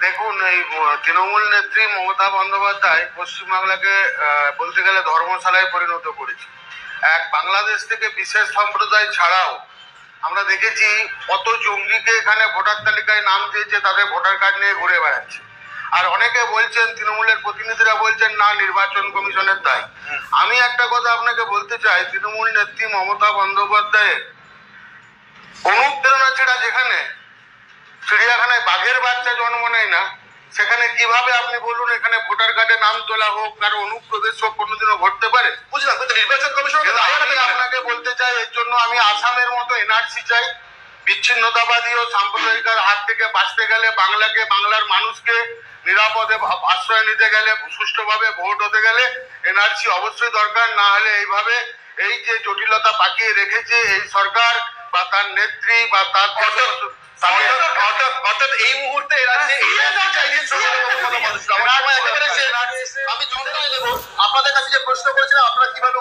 দেখুন, এই তৃণমূল নেত্রী মমতা বন্দ্যোপাধ্যায় পশ্চিমবাংলাকে বলতে গেলে ধর্মশালায় পরিণত করেছে। এক বাংলাদেশ থেকে বিশেষ সম্প্রদায় ছাড়াও আমরা দেখেছি কত জঙ্গিকে এখানে ভোটার তালিকায় নাম দিয়েছে, তাদের ভোটার কার্ড নিয়ে ঘুরে বেড়াচ্ছে। আর অনেকে বলছেন, তৃণমূলের প্রতিনিধিরা বলছেন না, নির্বাচন কমিশনের দায়। আমি একটা কথা আপনাকে বলতে চাই, তৃণমূল নেত্রী মমতা বন্দ্যোপাধ্যায়ের অনুপ্রেরণা ছাড়া যেখানে চিড়িয়াখানায় বাঘের বাচ্চা জন্ম নেয় না, সেখানে কিভাবে আপনি বলুন এখানে ভোটার কার্ডে নাম তোলা হোক, কারো অনুপ্রবেশ হোক, কোনোদিনও ঘটতে পারে? বুঝলাম, কিন্তু নির্বাচন কমিশন আপনাকে বলতে চাই, এর জন্য আমি আসামের মতো এনআরসি চাই। বিচ্ছিন্নতাবাদী ও সাম্প্রদায়িকের হাত থেকে বাঁচতে গেলে, বাংলাকে, বাংলার মানুষকে নিরাপদে আশ্রয় নিতে গেলে, সুষ্ঠুভাবে ভোট হতে গেলে এনআরসি অবশ্যই দরকার। না হলে এইভাবে এই যে জটিলতা পাকিয়ে রেখেছে এই সরকার বা তার নেত্রী বা তার অর্থাৎ এই মুহূর্তে আমি আপনাদের কাছে যে প্রশ্ন করেছিলাম আপনারা কিভাবে